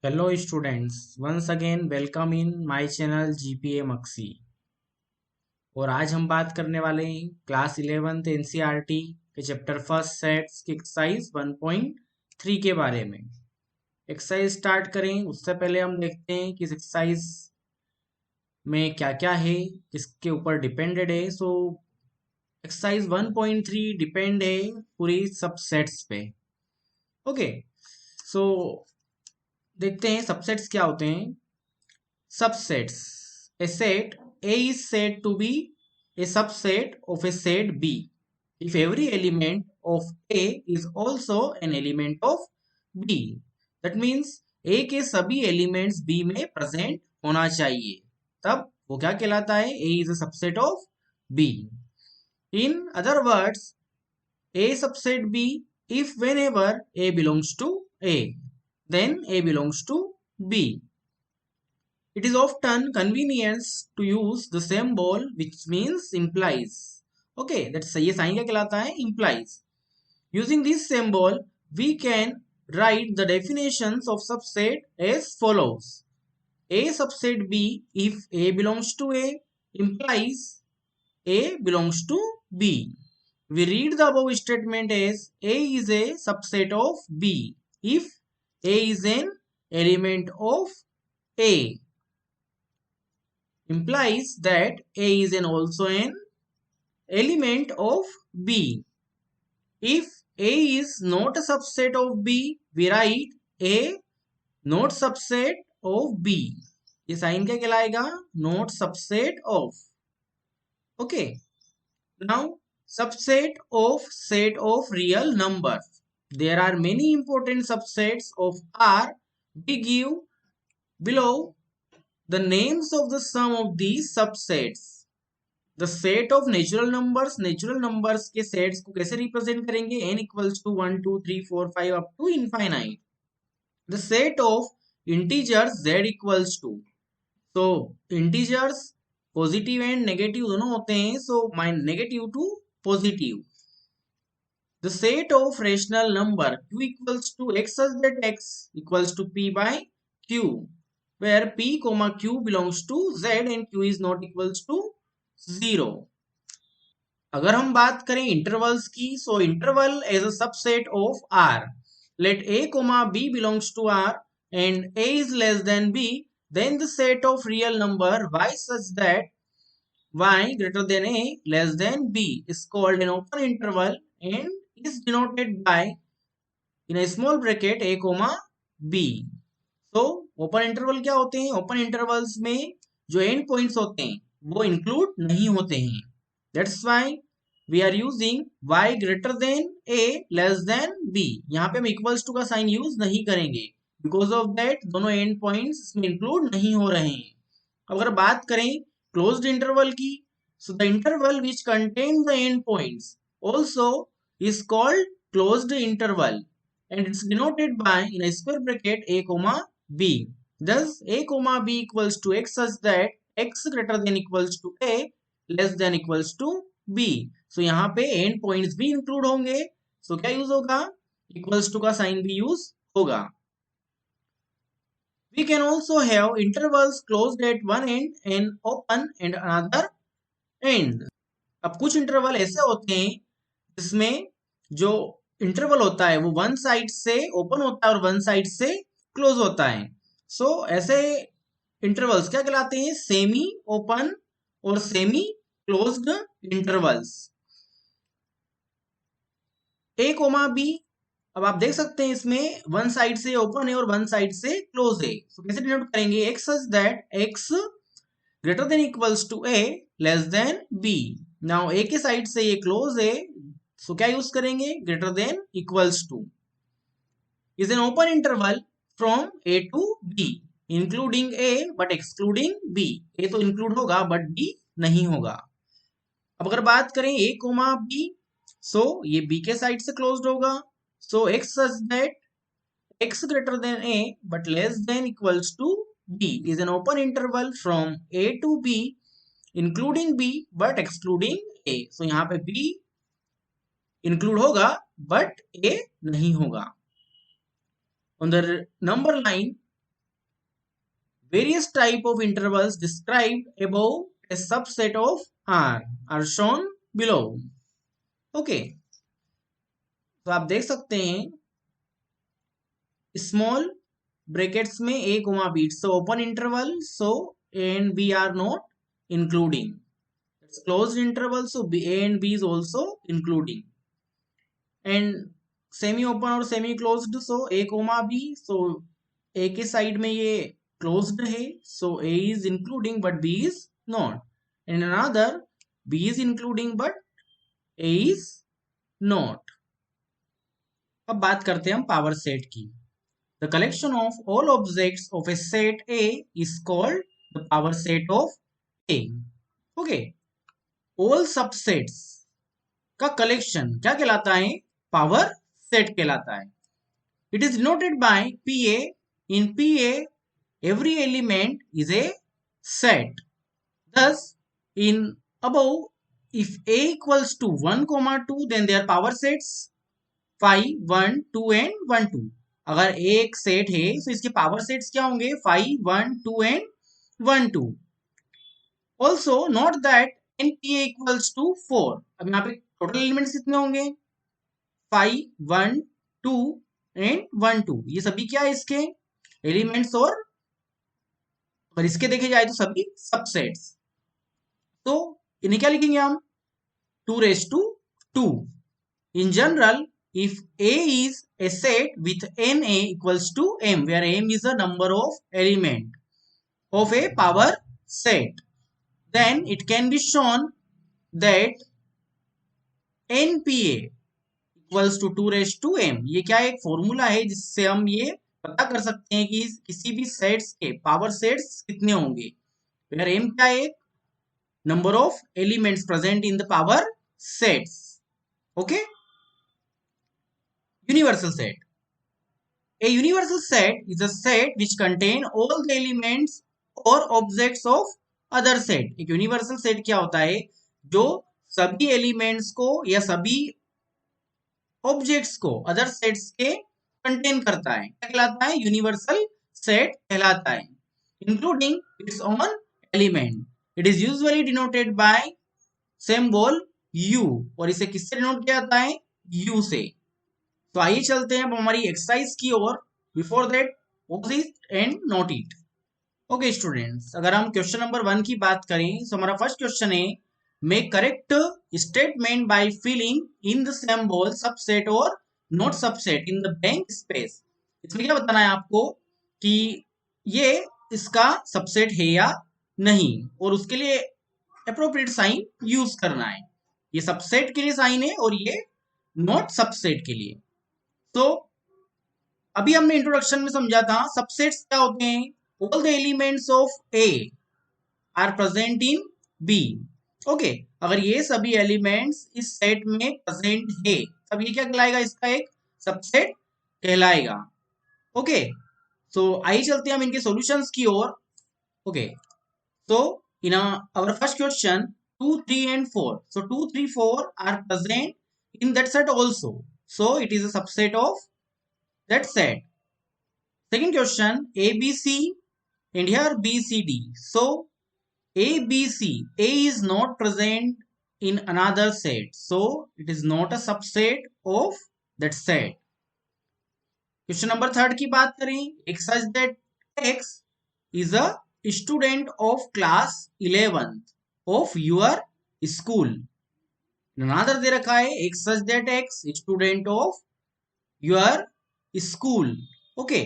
Hello students, once again welcome in my channel GPA Maxi। और आज हम बात करने वाले हैं क्लास 11th एनसीईआरटी के चैप्टर फर्स्ट सेट्स की एक्सरसाइज 1.3 के बारे में। एक्सरसाइज स्टार्ट करें उससे पहले हम देखते हैं कि इस एक्सरसाइज में क्या क्या है, किसके ऊपर डिपेंडेड है। सो एक्सरसाइज 1.3 डिपेंड है पूरी सब सेट्स पे। ओके, सो देखते हैं सबसेट्स क्या होते हैं। Subsets. A set A is said to be a subset of a set B if every element of A is also an element of B. That means A के सभी elements B में present होना चाहिए, तब वो क्या कहलाता है? A is a subset of B. In other words, A subset B if whenever A belongs to A, then A belongs to B. It is often convenient to use the symbol which means implies. Okay, that's ये sign क्या कहलाता है? Implies. Using this symbol, we can write the definitions of subset as follows. A subset B if A belongs to A implies A belongs to B. We read the above statement as A is a subset of B if A is an element of A. Implies that A is also an element of B. If A is not a subset of B, we write A not subset of B. ये sign क्या कहलाएगा? Not subset of. Okay. Now subset of set of real numbers. There are many important subsets of R. We give below the names of the sum of these subsets. The set of natural numbers के sets को कैसे represent करेंगे? n equals to 1 2 3 4 5 up to infinite. The set of integers z equals to, तो integers positive and negative दोनों होते हैं, so minus negative to positive. The set of rational number q equals to x such that x equals to p by q, where p comma q belongs to z and q is not equals to 0. अगर हम बात करें intervals की, so interval as a subset of R. Let A comma B belongs to R and A is less than B, then the set of real number y such that y greater than a less than b is called an open interval and is denoted by in a small bracket a comma b. तो open interval क्या होते हैं? Open intervals में जो and points होते हैं वो include नहीं होते हैं। That's why we are using y greater than a less than b। यहाँ पे हम इक्वल्स टू का साइन यूज नहीं करेंगे, बिकॉज ऑफ दैट दोनों एंड पॉइंट्स इसमें इंक्लूड नहीं हो रहे हैं। अगर बात करें क्लोज्ड इंटरवल की, so the interval which contain the end points also is called closed interval and it's denoted by in a square bracket a comma b. Thus a comma b equals to x such that x greater than equals to a less than equals to b. So यहाँ पे and points भी include होंगे, so क्या use होगा? Equals to का sign भी use होगा। We can also have intervals closed at one end and open at another end. अब कुछ इंटरवल ऐसे होते हैं जिसमें जो इंटरवल होता है वो वन साइड से ओपन होता है और वन साइड से क्लोज होता है। सो ऐसे इंटरवल्स क्या कहलाते हैं? सेमी ओपन और सेमी क्लोज्ड इंटरवल्स। ए कोमा बी, अब आप देख सकते हैं इसमें वन साइड से ओपन है और वन साइड से क्लोज है। सो कैसे डिनोट करेंगे? X such that X greater than equals to A less than B. Now A के साइड से ये क्लोज है, सो क्या यूज करेंगे? Greater than equals to is an open interval from A to B including A but excluding B. A तो include होगा but B नहीं होगा। अब अगर बात करें ए कोमा बी, सो ये बी के साइड से क्लोज्ड होगा, so X such that x greater than a but less than equals to b is an open interval from a to b including b but excluding a. so यहाँ पे b include होगा but a नहीं होगा। on the number line Various type of intervals described above a subset of R are shown below. Okay, तो आप देख सकते हैं स्मॉल ब्रैकेट्स में a comma b, so open interval, so a and b are not including. It's closed interval, so a and b is also including. And semi open और semi closed, so A comma B, so A के side में ये closed है, so A is including but B is not, and another B is including but A is not. अब बात करते हैं हम पावर सेट की. The collection of all objects of a set A is called the power set of A. Okay, all subsets का collection क्या कहलाता है? पावर सेट कहलाता है. It is denoted by PA. In PA, every element is a set. Thus, in above, if A equals to 1, 2, then their power sets 5, 1, 2 and 1, 2. अगर A एक set है तो इसके पावर सेट्स क्या होंगे? 5, 1, 2 and 1, 2. Also, note that NPA equals to 4. अब यहाँ पे टोटल एलिमेंट्स कितने होंगे? 5, 1, 2 एंड 1, 2. ये सभी क्या है इसके एलिमेंट्स, और अगर इसके देखे जाए तो सभी सबसेट्स. तो इन्हें क्या लिखेंगे हम? 2 raised to 2. In general, if A is a set with NA equals to M, where M is the number of element of a power set, then it can be shown that NPA equals to 2 raised to m. ये क्या एक formula है जिससे हम ये पता कर सकते हैं कि किसी भी सेट्स के पावर सेट्स कितने होंगे. वेयर m क्या है? Number of elements present in the power sets. Okay, universal set. A universal set is a set which contain all the elements or objects of other set. एक universal set क्या होता है? जो सभी elements को या सभी ऑब्जेक्ट्स को अदर सेट्स के कंटेन करता है. क्या कहलाता है? यूनिवर्सल सेट कहलाता है, including its own element. It is usually denoted by symbol u, और इसे किससे डिनोट किया जाता है? u से. तो आइए चलते हैं अब हमारी एक्सरसाइज की ओर. Before that, what is it and not it. Okay students, अगर हम क्वेश्चन नंबर 1 की बात करें तो हमारा फर्स्ट क्वेश्चन है, make correct statement by filling in the symbol subset or not subset in the blank space. इसमें क्या बताना है आपको कि ये इसका सबसेट है या नहीं, और उसके लिए अप्रोप्रिएट साइन यूज करना है. ये सबसेट के लिए साइन है और ये नॉट सबसेट के लिए. तो अभी हमने इंट्रोडक्शन में समझा था सबसेट्स क्या होते हैं. All the elements of A are present in B. Okay, अगर ये सभी एलिमेंट्स इस सेट में प्रेजेंट है तब ये क्या कहलाएगा? इसका एक सबसेट कहलाएगा. ओके, सो आइए चलते हैं हम इनके सॉल्यूशंस की ओर. Okay, so in our first question 2, 3 and 4, so 2, 3, 4 are present in that set also, so it is a subset of that set. Second question, A, B, C and here B, C, D. So A, B, C, A is not present in another set, so it is not a subset of that set. Question number 3 की बात करें, एक such that X is a student of class 11th of your school. another दे रखा है, एक such that X student of your school. Okay,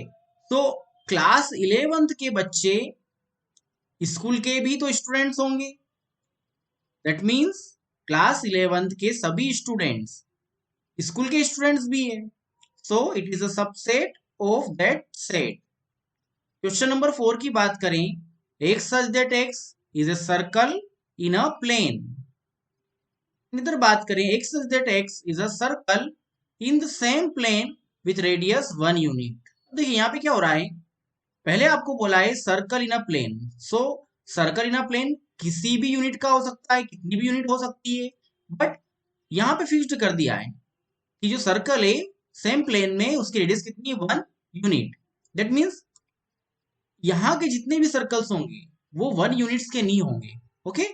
तो class 11th के बच्चे स्कूल के भी तो स्टूडेंट्स होंगे. दैट मीन्स क्लास 11th के सभी स्टूडेंट्स स्कूल के स्टूडेंट्स भी है. So it is a subset of that set. Question number 4 की बात करें, एक such that X is a circle in a plane. इधर बात करें, एक such that X is a circle in the same plane with radius 1 unit. देखिए यहाँ पे क्या हो रहा है, पहले आपको बोला है circle in a plane. So circle in a plane किसी भी यूनिट का हो सकता है, कितनी भी यूनिट हो सकती है, बट यहाँ पे फिक्स्ड कर दिया है कि जो सर्कल है सेम प्लेन में उसकी रेडियस कितनी है? 1 यूनिट. दैट मीन्स यहाँ के जितने भी सर्कल्स होंगे वो 1 यूनिट्स के नहीं होंगे. Okay,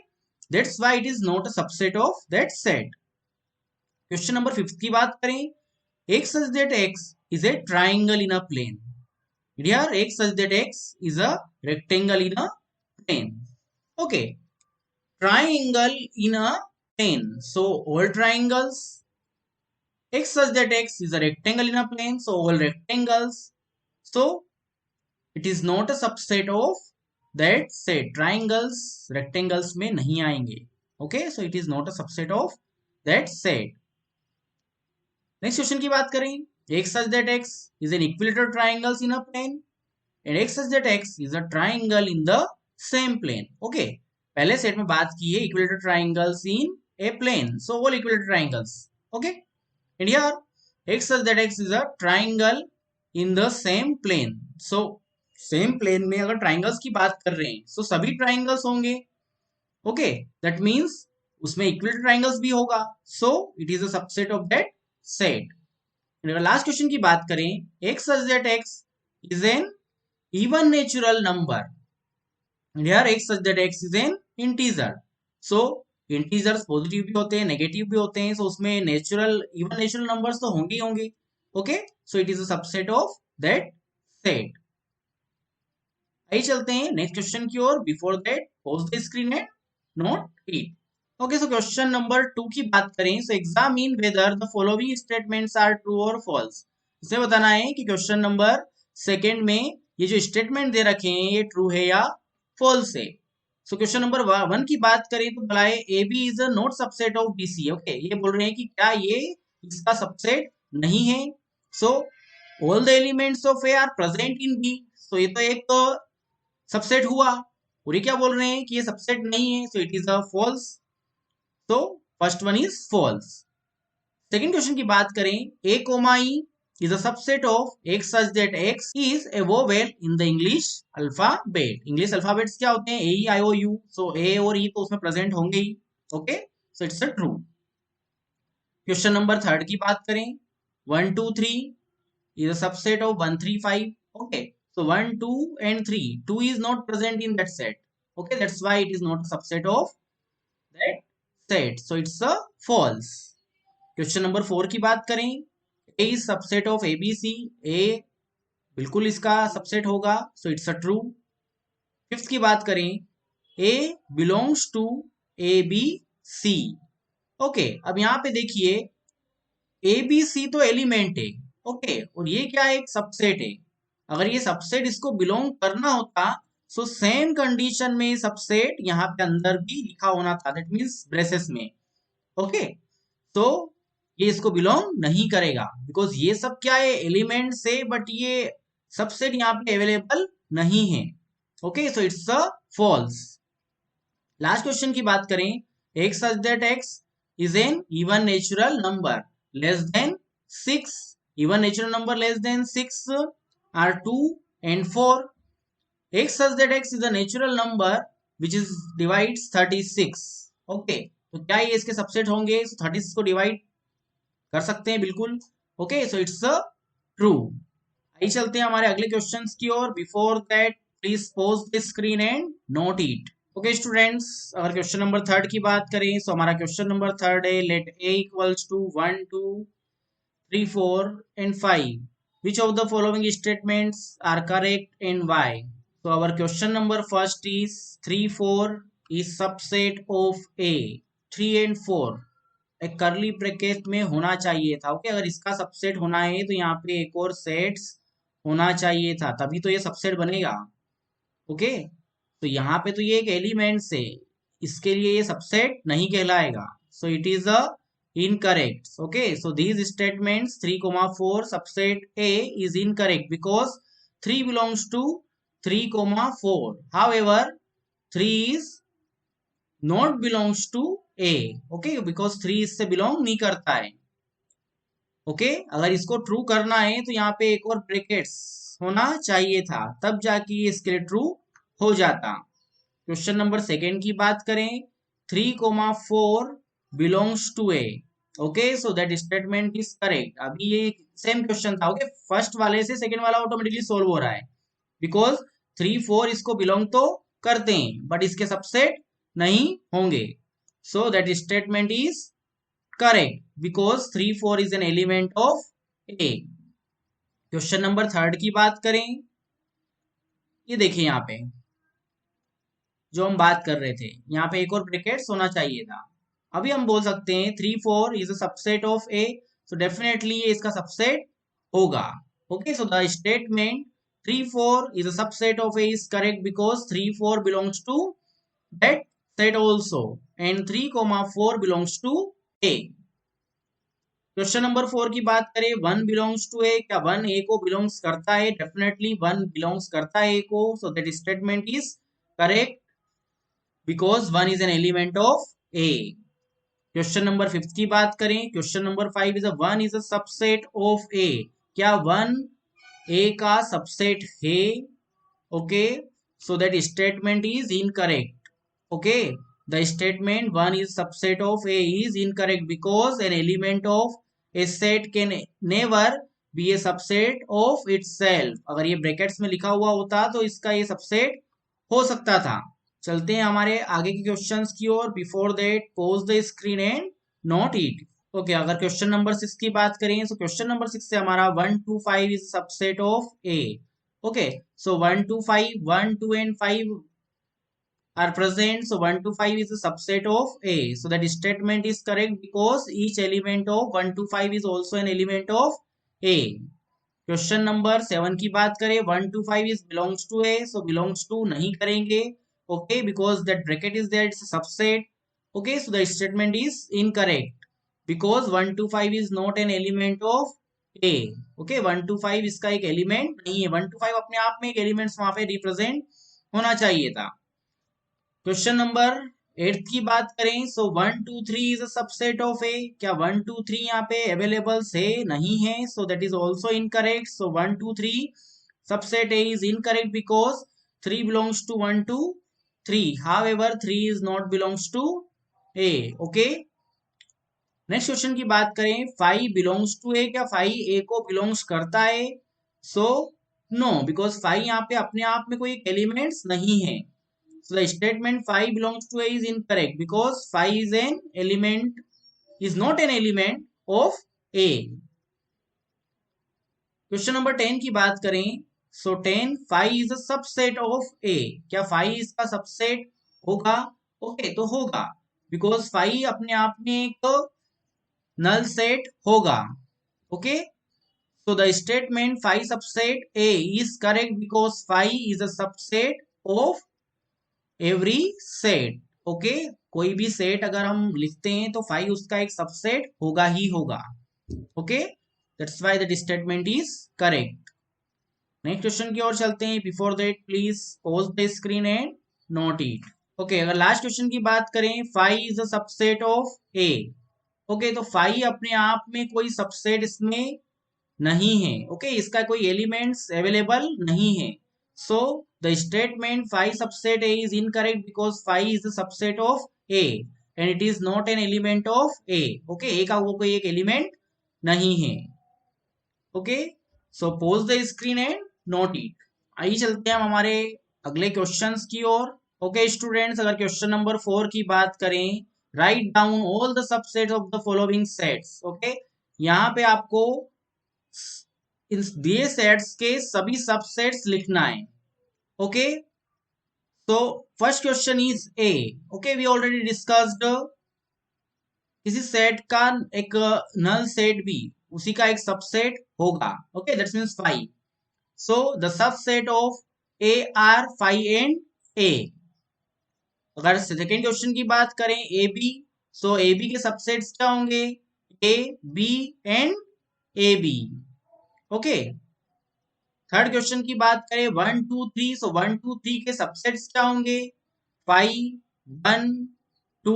that's why it is not a subset of that set. Question number 5 की बात करें. X such that X is a triangle in a plane. Here X such that X is a rectangle in a plane. Okay, triangle in a plane. So all triangles. X such that X is a rectangle in a plane. So all rectangles. So it is not a subset of that set. Triangles rectangles में नहीं आएंगे. Okay, so it is not a subset of that set. Next question की बात करें. X such that X is an equilateral triangles in a plane and X such that X is a triangle in the same plane. Okay, पहले set में बात की है equilateral triangles in a plane. So all equilateral triangles. Okay, and here X such that X is a triangle in the same plane. So same plane में अगर triangles की बात कर रहे हैं so सभी triangles होंगे. Okay, that means उसमें equilateral triangles भी होगा. So it is a subset of that set. Last question की बात करें. X such that X is an even natural number. Here X such that X is an integer. So integers positive भी होते हैं, negative भी होते हैं. so उसमें नेचुरल इवन नेचुरल नंबर्स तो होंगे ही होंगे. Okay, so it is a subset of that set. आइए चलते हैं नेक्स्ट क्वेश्चन की ओर. Before that pause the screen and note it. Okay, so question number 2 की बात करें. सो examine whether the following statements are true और फॉल्स. इसे बताना है कि क्वेश्चन नंबर सेकंड में ये जो स्टेटमेंट दे रखे हैं ये ट्रू है या फॉल्स है. सो क्वेश्चन नंबर 1 की बात करें तो बोला है A B is a not subset of B C. Okay, ये बोल रहे हैं कि क्या ये इसका सबसेट नहीं है. So all the elements of A are present in B. So ये तो एक सबसेट हुआ. और ये क्या बोल रहे हैं कि ये सबसेट नहीं है. So it is a false. तो first one is false. Second question की बात करें. A comma E is a subset of X such that X is a vowel in the English alphabet. English alphabets क्या होते हैं? A, E, I, O, U. So A और E तो उसमें present होंगे ही. Okay, so it's a true. Question number 3 की बात करें. 1 2 3 is a subset of 1 3 5. Okay, so 1 2 and 3. 2 is not present in that set. Okay, that's why it is not a subset of that set. So it's a false. Question number 4 की बात करें. A is subset of ABC. A बिल्कुल इसका subset होगा. सो it's a true. Fifth की बात करें. A belongs to ABC. Okay, अब यहाँ पे देखिए ABC तो एलिमेंट है. ओके, और ये क्या है? एक सबसेट है. अगर ये सबसेट इसको बिलोंग करना होता सो सेम कंडीशन में सबसेट यहाँ पे अंदर भी लिखा होना था. दैट मीन्स ब्रेसेस में. ओके, तो ये इसको बिलोंग नहीं करेगा बिकॉज ये सब क्या है? एलिमेंट से. बट ये सबसेट यहाँ पे अवेलेबल नहीं है. Okay, so it's a false. Last question की बात करें. X such that X is an even natural number less than 6. Even natural number less than 6 are 2 and 4. X such that X is a natural number which is divides 36. Okay, तो क्या ये इसके subset होंगे? 36 को divide कर सकते हैं बिल्कुल. Okay, so it's a true. आइए चलते हैं हमारे अगले क्वेश्चंस की ओर. Before that please pause the screen and note it. Okay students, अगर क्वेश्चन नंबर 3 की बात करें तो हमारा क्वेश्चन नंबर 3 है. Let a equals to 1 2 3 4 and 5. Which of the following statements are correct and why? So our question number first is 3 4 is subset of A. 3 and 4 एक करली bracket में होना चाहिए था. ओके, अगर इसका सबसेट होना है तो यहाँ पे एक और सेट्स होना चाहिए था, तभी तो ये सबसेट बनेगा. ओके, तो यहाँ पे तो ये एक एलिमेंट है, इसके लिए ये सबसेट नहीं कहलाएगा. सो it is a incorrect. Okay, so these statements 3, 4 subset A is incorrect because 3 belongs to 3, 4. However, 3 is not belongs to A. Okay, because 3 इससे बिलोंग नहीं करता है. ओके, अगर इसको ट्रू करना है तो यहाँ पे एक और ब्रैकेट्स होना चाहिए था, तब जाके ये इसके लिए ट्रू हो जाता. क्वेश्चन नंबर सेकेंड की बात करें. 3, 4 belongs to A. Okay, so that statement is correct. अभी ये सेम क्वेश्चन था. ओके, फर्स्ट वाले से सेकेंड वाला ऑटोमेटिकली सोल्व हो रहा है बिकॉज 3 4 इसको बिलोंग तो करते हैं बट इसके सबसेट नहीं होंगे. सो that statement is correct because 3 4 is an element of A. Question number 3 की बात करें. ये देखिए यहाँ पे जो हम बात कर रहे थे, यहाँ पे एक और ब्रैकेट्स होना चाहिए था. अभी हम बोल सकते हैं 3 4 is a subset of A. So definitely ये इसका सबसेट होगा. Okay, so the statement 3 4 is a subset of A is correct because 3 4 belongs to that set also and 3 4 belongs to A. Question number 4 की बात करें, 1 belongs to ए. क्या 1 ए को belongs करता है? डेफिनेटली 1 बिलोंग्स करता है ए को. So that statement is correct because 1 is an element of A. Question number 5 की बात करें. Question number 5 is a 1 is a subset of A. क्या 1 ए का सबसेट है? Okay, so that statement is incorrect. Okay, the statement 1 is subset of A is incorrect because an element of a set can never be a subset of itself. अगर ये brackets में लिखा हुआ होता तो इसका ये सबसेट हो सकता था. चलते हैं हमारे आगे के क्वेश्चंस की ओर. Before that pause the screen and note it. Okay, अगर क्वेश्चन नंबर 6 की बात करें, तो क्वेश्चन नंबर 6 से हमारा 1 2 5 is subset of A. Okay, so 1 2 5 1 2 and 5 are present, so 1 to 5 is a subset of A. So that statement is correct because each element of 1 to 5 is also an element of A. Question number 7 की बात करें, 1 to 5 is belongs to A, so belongs to नहीं करेंगे. Okay, because that bracket is there, it's a subset. Okay, so the statement is incorrect because 1 to 5 is not an element of A. Okay, 1 to 5 इसका एक element नहीं है. 1 to 5 अपने आप में एक एलिमेंट्स वहां पे रिप्रेजेंट होना चाहिए था. क्वेश्चन नंबर 8 की बात करें, सो 1 2 3 is a subset of A. क्या 1 2 3 यहाँ पे अवेलेबल है? नहीं है. So that is also incorrect. So 1 2 3 subset A is incorrect because 3 belongs to 1 2 3. However 3 is not belongs to A. Okay, next question की बात करें, 5 बिलोंग्स टू ए. क्या 5 ए को बिलोंग्स करता है? सो नो, बिकॉज 5 यहाँ पे अपने आप में कोई एलिमेंट्स नहीं है. So the statement 5 belongs to A is incorrect because 5 is an element, is not an element of A. Question number 10 की बात करें, so 10 5 is a subset of A. क्या 5 इसका सबसेट होगा? ओके, तो होगा बिकॉज 5 अपने आप में एक नल सेट होगा. Okay, so the statement 5 subset A is correct because 5 is a subset of every set. Okay, कोई भी सेट अगर हम लिखते हैं तो 5 उसका एक सबसेट होगा ही होगा. Okay, that's why that statement is correct. Next question की ओर चलते हैं. Before that please pause the screen and note it. Okay, अगर लास्ट क्वेश्चन की बात करें, 5 is a subset of A. Okay, तो 5 अपने आप में कोई सबसेट इसमें नहीं है. ओके, इसका कोई एलिमेंट्स अवेलेबल नहीं है. So the statement 5 subset A is incorrect because 5 is the subset of A and it is not an element of A. Okay, A का वो कोई एक एलिमेंट नहीं है. Okay, so pause the screen and note it. आइए चलते हैं हम हमारे अगले क्वेश्चंस की ओर. ओके स्टूडेंट्स, अगर क्वेश्चन नंबर 4 की बात करें, write down all the subsets of the following sets. Okay, यहाँ पे आपको इन दिए सेट्स के सभी सबसेट्स लिखना है. Okay, so first question is A. Okay, we already discussed किसी सेट का एक नल सेट भी उसी का एक सबसेट होगा. Okay, that means 5. So the subset of A are 5 and A. अगर सेकेंड क्वेश्चन की बात करें A B, so A B के सबसेट्स क्या होंगे? A B and A B. Okay, third question की बात करें 1 2 3, सो 1 2 3 के सबसेट्स क्या होंगे? 5 1 2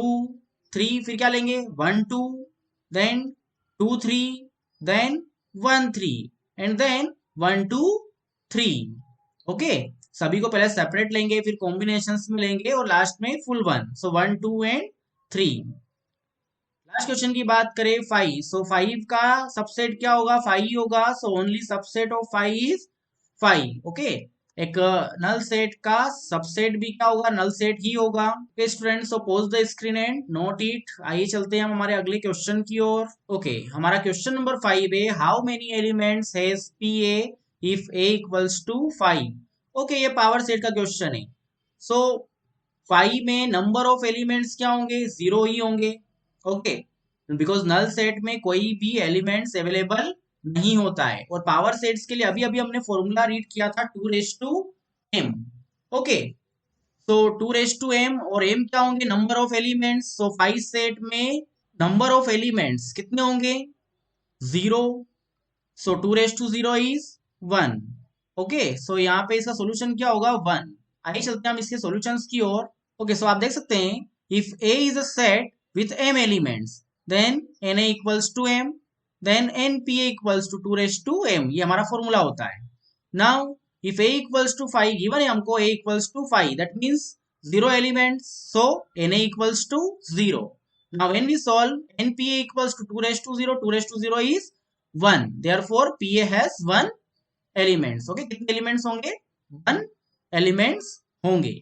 3. फिर क्या लेंगे? 1 2 then 2 3 then 1 3 and then 1 2 3. Okay, सभी को पहले सेपरेट लेंगे, फिर कॉम्बिनेशंस में लेंगे और लास्ट में full 1. So 1 2 and 3. Last question की बात करें 5, सो 5 का सबसेट क्या होगा? 5 ही होगा. So only subset of 5 is 5. Okay, एक नल सेट का सबसेट भी क्या होगा, नल सेट ही होगा। Okay student, so pause the screen and note it. आइए चलते हैं हम हमारे अगले क्वेश्चन की ओर। ओके, हमारा क्वेश्चन नंबर 5 है, how many elements has P A if A equals to 5। Okay, ये पावर सेट का क्वेश्चन है। सो 5 में नंबर ऑफ एलिमेंट्स क्या होंगे, 0 ही होंगे। ओके, बिकॉज नल सेट में कोई भी एलिमेंट्स अवेलेबल नहीं होता है। और पावर सेट्स के लिए अभी अभी हमने फॉर्मूला रीड किया था 2 raise to m। Okay, so 2 raise to m, और m क्या होंगे, number of elements. So 5 set में नंबर ऑफ एलिमेंट्स कितने होंगे, 0। So 2 raise to 0 is 1। Okay, so यहाँ पे इसका सोल्यूशन क्या होगा, 1। आइए चलते हैं हम इसके सॉल्यूशंस की ओर। ओके, सो आप देख सकते हैं, if a is a set with m elements then na equals to m, then npa equals to 2 raise to m। ये हमारा फॉर्मूला होता है। Now if a equals to 5 given है हमको, a equals to 5, that means 0 elements, so na equals to 0। Now when we solve, npa equals to 2 raise to 0, 2 raise to 0 is 1, therefore pa has 1 elements. Okay, कितने elements होंगे, 1 elements होंगे।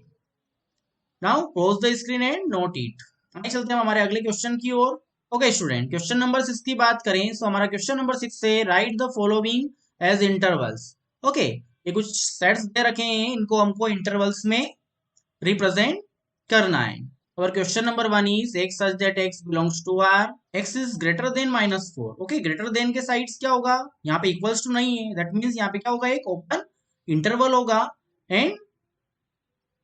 Now close the screen and note it. आगे चलते हैं हमारे अगले क्वेश्चन की ओर। ओके स्टूडेंट, क्वेश्चन नंबर 6 की बात करें, सो हमारा क्वेश्चन नंबर 6 से write the following as intervals. Okay, ये कुछ सेट्स दे रखे हैं, इनको हमको इंटरवल्स में रिप्रेजेंट करना है। और question number 1 is x such that x belongs to r, x is greater than -4। Okay, greater than के साइड्स क्या होगा, यहाँ पे इक्वल्स टू नहीं है, दैट मींस यहाँ पे क्या होगा, एक ओपन इंटरवल होगा। And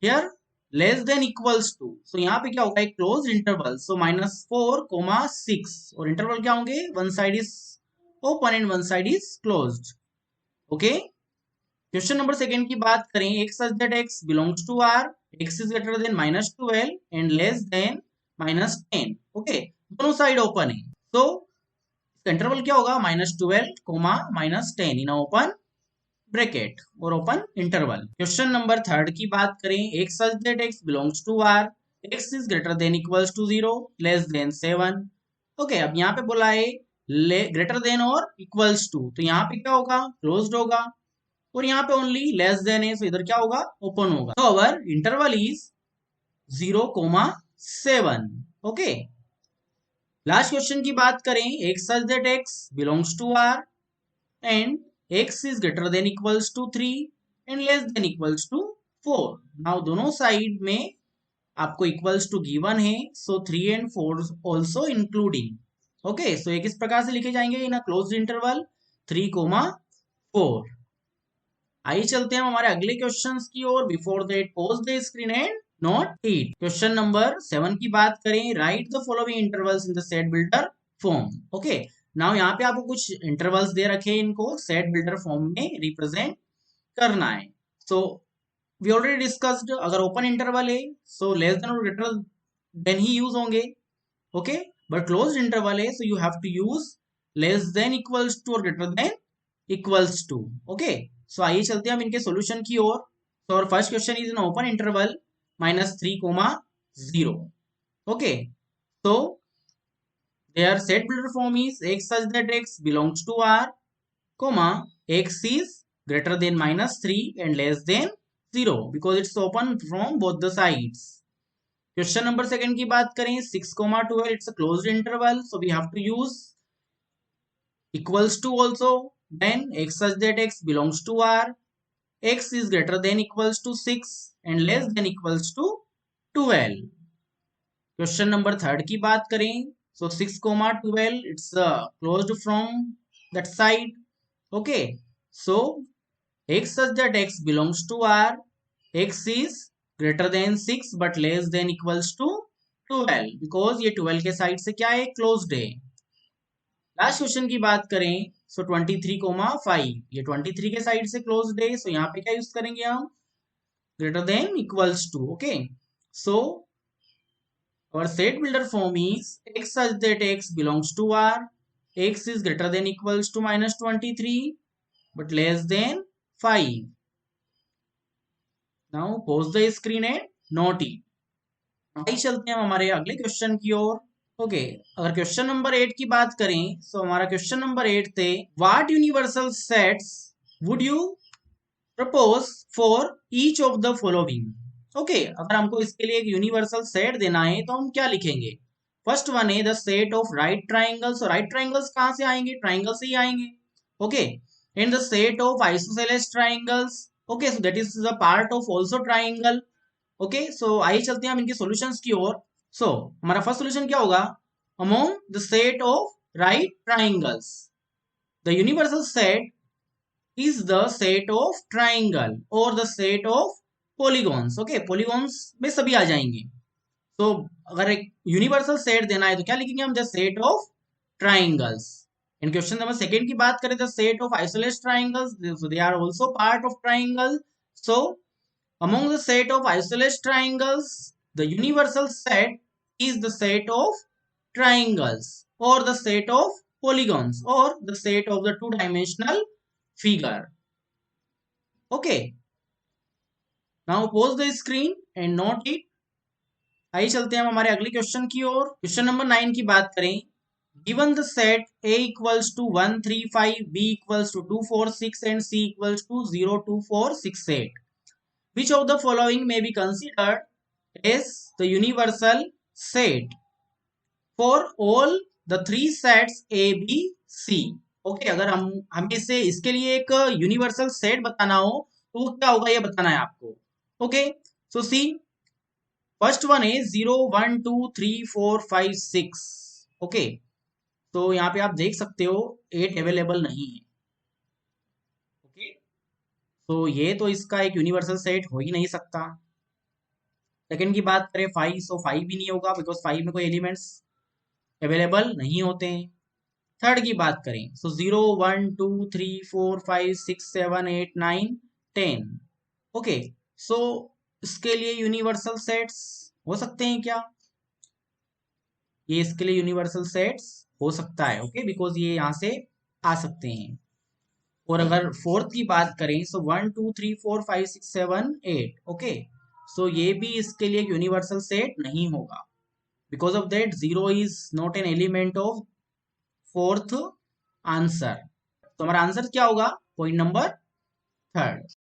here less than equals to, so यहाँ पे क्या होगा, एक क्लोज इंटरवल। सो -4, 6, और इंटरवल क्या होंगे, one side is open and one side is closed. Okay, question number 2 की बात करें, x such that x belongs to r, x is greater than -12 and less than -10। Okay, दोनों साइड ओपन है, तो interval क्या होगा, -12, -10 इन ओपन ब्रैकेट और open interval. Question number 3 की बात करें, x such that x belongs to r, x is greater than equals to 0, less than 7। Okay, अब यहाँ पे बोला है ग्रेटर देन और इक्वल्स टू, तो यहाँ पे क्या होगा, क्लोज्ड होगा। और यहाँ पे ओनली लेस देन है, तो इधर क्या होगा, ओपन होगा। तो our interval is 0, 7। Okay, last question की बात करें, x such that x belongs to r and x is greater than equals to 3 and less than equals to 4। Now दोनों साइड में आपको इक्वल्स टू गिवन है, सो 3 and 4 also including. Okay, सो एक इस प्रकार से लिखे जाएंगे इन अ क्लोज्ड इंटरवल 3, 4। आइए चलते हैं हम हमारे अगले क्वेश्चंस की ओर। Before that pause the screen and note it. Question number 7 की बात करें, write the following intervals in the set builder form. Okay, now यहाँ पे आपको कुछ इंटरवल्स दे रखे हैं, इनको सेट बिल्डर फॉर्म में रिप्रेजेंट करना है। सो वी ऑलरेडी डिस्कस्ड, अगर ओपन इंटरवल है सो लेस देन और ग्रेटर देन ही यूज होंगे। ओके, बट क्लोज्ड इंटरवल है, so you have to use less than equals to और greater than equals to. Okay, so आइए चलते हैं हम इनके सॉल्यूशन की ओर। तो और first question is an open interval -3, 0। Okay, so their set builder form is x such that x belongs to r, comma x is greater than -3 and less than 0 because it's open from both the sides। Question number 2 की बात करें, 6, 12, it's a closed interval, so we have to use equals to also। then x such that x belongs to r, x is greater than equals to 6 and less than equals to 12। Question number 3 की बात करें, so 6, 12 it's closed from that side। okay, so x such that x belongs to r, x is greater than 6 but less than equals to 12 because ये 12 के side से क्या है, closed है। Last question की बात करें, सो 23, 5 ये 23 के साइड से क्लोज्ड है, सो यहाँ पे क्या यूज करेंगे हम, greater than equals to. Okay, so our set builder form is x such that x belongs to r, x is greater than equals to -23 but less than 5। now pause the screen and note it। आइए चलते हैं हमारे अगले क्वेश्चन की ओर। Okay, अगर question number 8 की बात करें, सो हमारा क्वेश्चन नंबर 8 थे, what universal sets would you propose for each of the following. Okay, अगर हमको इसके लिए एक यूनिवर्सल सेट देना है तो हम क्या लिखेंगे? फर्स्ट वन है the set of right triangles. Right triangles कहाँ से आएंगे? ट्राइंगल से ही आएंगे। Okay, in the set of isosceles triangles. Okay, so that is the part of also triangle. Okay, so आइए चलते हैं हम इनके सॉल्यूशंस की ओर। सो हमारा फर्स्ट सॉल्यूशन क्या होगा? Among the set of right triangles, the universal set is the set of triangle or the set of polygons. Okay, polygons में सभी आ जाएंगे। तो अगर एक यूनिवर्सल सेट देना है तो क्या लिखेंगे हम? The set of triangles. In question number second की बात करें, the set of isosceles triangles, so they are also part of triangle. So among the set of isosceles triangles, the universal set is the set of triangles or the set of polygons or the set of the two-dimensional figure. Okay, now pause the screen and note it. आइए चलते हैं हम हमारे अगले क्वेश्चन की ओर। Question number 9 की बात करें, given the set a equals to 1 3 5, b equals to 2 4 6 and c equals to 0 2 4 6 8, which of the following may be considered as the universal set for all the three sets a b c? Okay, अगर हमें इसे इसके लिए एक universal set बताना हो तो वो क्या होगा ये बताना है आपको। ओके, सो सी फर्स्ट वन है 0 1 2 3 4 5 6। ओके, तो यहाँ पे आप देख सकते हो 8 अवेलेबल नहीं है। ओके, तो ये तो इसका एक यूनिवर्सल सेट हो ही नहीं सकता। सेकंड की बात करें 5, सो 5 भी नहीं होगा बिकॉज 5 में कोई एलिमेंट्स अवेलेबल नहीं होते हैं। थर्ड की बात करें, सो 0 1 2 3 4 5 6 7 8 9 10। ओके, सो इसके लिए यूनिवर्सल सेट्स हो सकते हैं क्या? ये इसके लिए यूनिवर्सल सेट्स हो सकता है। ओके, बिकॉज ये यहाँ से आ सकते हैं। और अगर फोर्थ की बात करें, सो 1 2 3 4 5 6 7 8। ओके, सो ये भी इसके लिए यूनिवर्सल सेट नहीं होगा। Because of that 0 is not an element of fourth answer. तो हमारा आंसर क्या होगा? Point number third.